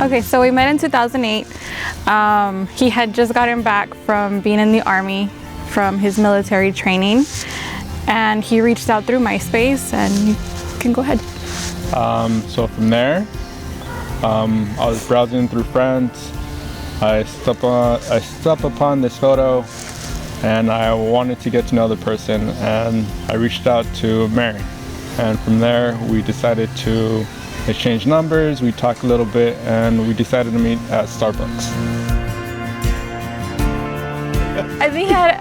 Okay, so we met in 2008. He had just gotten back from being in the Army, from his military training, and he reached out through MySpace, and you can go ahead. So from there, I was browsing through friends. I stumbled upon this photo, and I wanted to get to know the person, and I reached out to Mary. And from there, we decided to exchange numbers, we talked a little bit, and we decided to meet at Starbucks. I think he had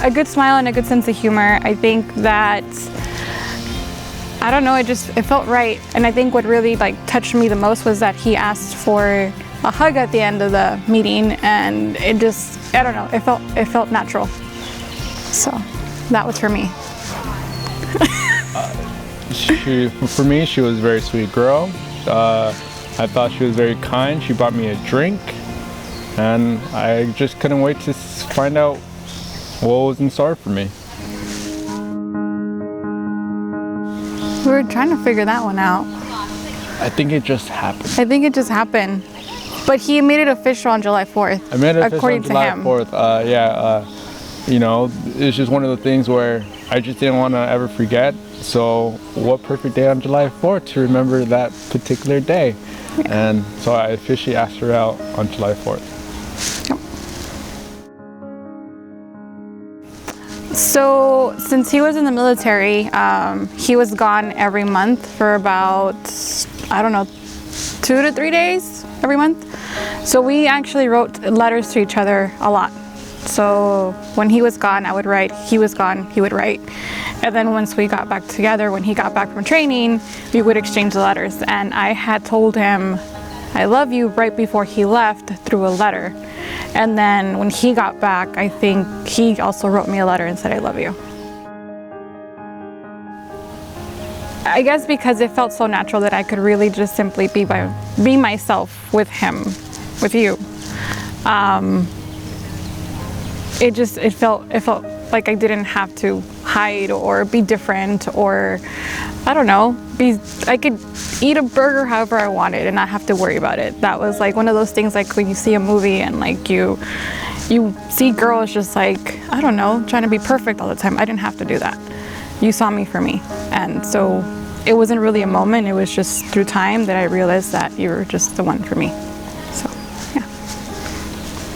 a good smile and a good sense of humor. I think that, I don't know, it felt right. And I think what really touched me the most was that he asked for a hug at the end of the meeting, and it just, I don't know, it felt natural. So that was for me. For me, she was a very sweet girl. I thought she was very kind. She bought me a drink, and I just couldn't wait to find out what was in store for me. We were trying to figure that one out. I think it just happened. But he made it official on July 4th. I made it official according on July to him. 4th. You know, it's just one of the things where I just didn't want to ever forget. So what perfect day on July 4th to remember that particular day. Yeah. And so I officially asked her out on July 4th. Yep. So since he was in the military, he was gone every month for about, I don't know, 2 to 3 days every month. So we actually wrote letters to each other a lot. So when he was gone, I would write. He was gone, he would write. And then once we got back together, when he got back from training, we would exchange the letters. And I had told him, I love you, right before he left through a letter. And then when he got back, I think he also wrote me a letter and said, I love you. I guess because it felt so natural that I could really just simply be myself with him, with you. It felt like I didn't have to hide or be different, or I don't know, I could eat a burger however I wanted and not have to worry about it. That was like one of those things, like when you see a movie and like you see girls just like, I don't know, trying to be perfect all the time. I didn't have to do that. You saw me for me. And so it wasn't really a moment, it was just through time that I realized that you were just the one for me. So, yeah.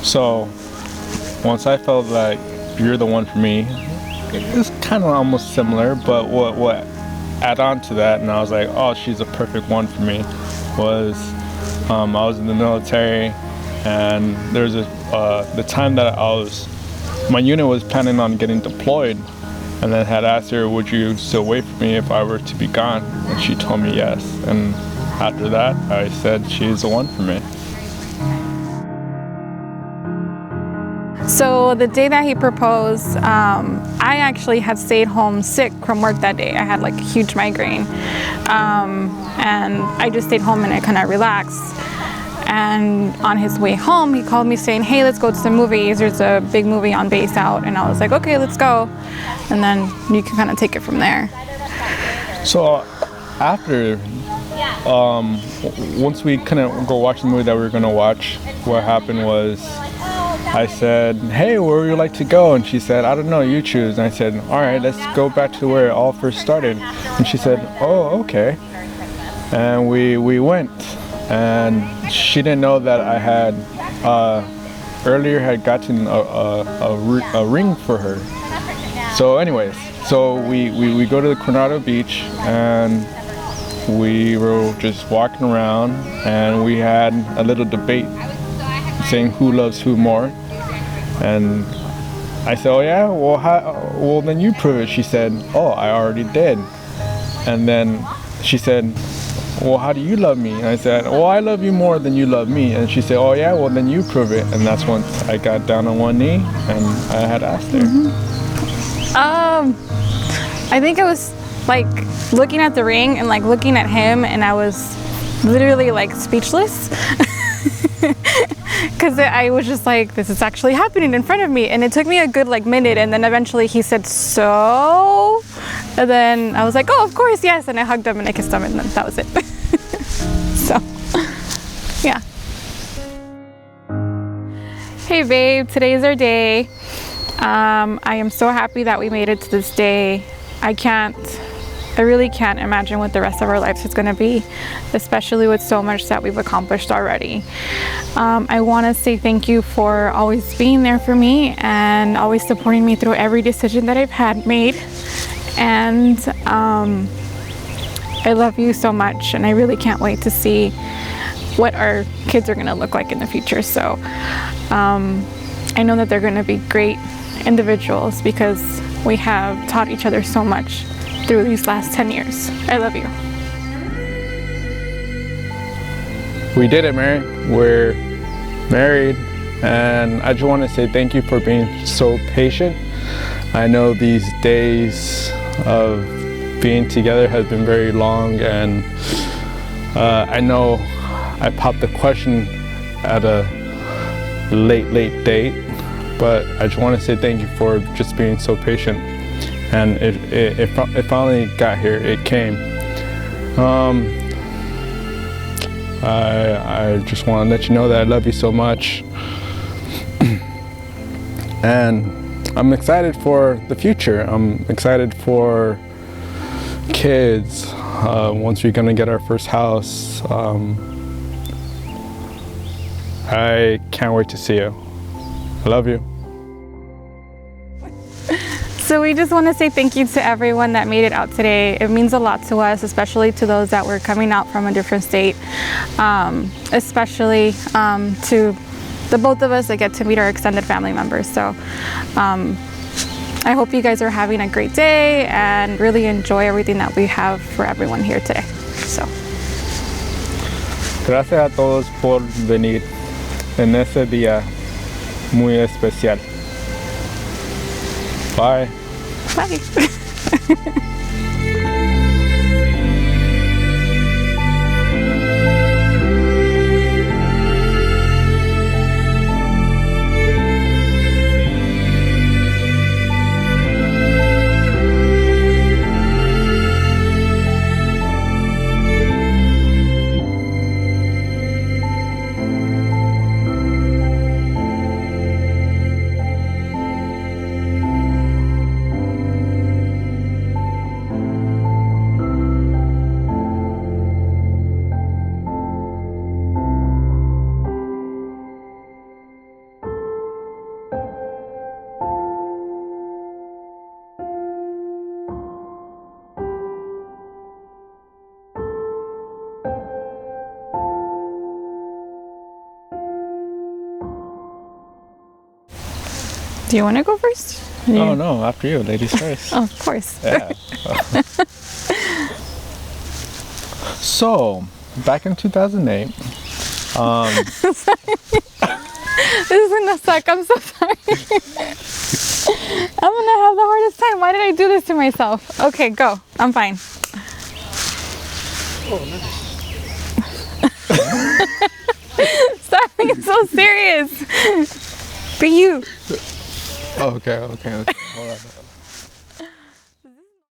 So once I felt like you're the one for me, it was kind of almost similar, but what add on to that, and I was like, oh, she's a perfect one for me, was I was in the military, and there's the time that my unit was planning on getting deployed, and then had asked her, would you still wait for me if I were to be gone? And she told me yes, and after that I said she's the one for me. So the day that he proposed, I actually had stayed home sick from work that day. I had like a huge migraine, and I just stayed home and I kind of relaxed. And on his way home, he called me saying, hey, let's go to the movies. There's a big movie on base out. And I was like, okay, let's go. And then you can kind of take it from there. So after, once we couldn't go watch the movie that we were gonna watch, what happened was, I said, hey, where would you like to go? And she said, I don't know, you choose. And I said, all right, let's go back to where it all first started. And she said, oh, okay. And we went. And she didn't know that I had earlier had gotten a ring for her. So anyways, so we go to the Coronado Beach, and we were just walking around, and we had a little debate saying who loves who more. And I said, oh yeah, well then you prove it. She said, oh, I already did. And then she said, well, how do you love me? And I said, well, I love you more than you love me. And she said, oh yeah, well then you prove it. And that's when I got down on one knee and I had asked her. I think I was like looking at the ring and like looking at him, and I was literally like speechless. Because I was just like, this is actually happening in front of me. And it took me a good like minute, and then eventually he said, so? And then I was like, oh, of course, yes. And I hugged him and I kissed him, and that was it. So, yeah. Hey babe, today's our day. I am so happy that we made it to this day. I really can't imagine what the rest of our lives is going to be, especially with so much that we've accomplished already. I want to say thank you for always being there for me and always supporting me through every decision that I've had made. And I love you so much, and I really can't wait to see what our kids are going to look like in the future. So I know that they're going to be great individuals because we have taught each other so much through these last 10 years. I love you. We did it, Mary. We're married, and I just want to say thank you for being so patient. I know these days of being together has been very long, and I know I popped the question at a late date, but I just want to say thank you for just being so patient. And it finally got here. It came. I just want to let you know that I love you so much, and I'm excited for the future. I'm excited for kids. Once we're gonna get our first house, I can't wait to see you. I love you. So we just want to say thank you to everyone that made it out today. It means a lot to us, especially to those that were coming out from a different state, especially to the both of us that get to meet our extended family members. So I hope you guys are having a great day and really enjoy everything that we have for everyone here today. So. Gracias a todos por venir en ese día muy especial. Bye. Bye. Do you want to go first? Oh no, after you, ladies first. Oh, of course. Yeah. So, back in 2008, This is gonna suck. I'm so sorry. I'm gonna have the hardest time. Why did I do this to myself? Okay, go. I'm fine. Oh, nice. Stop being so serious. Be you. Okay. Hold on.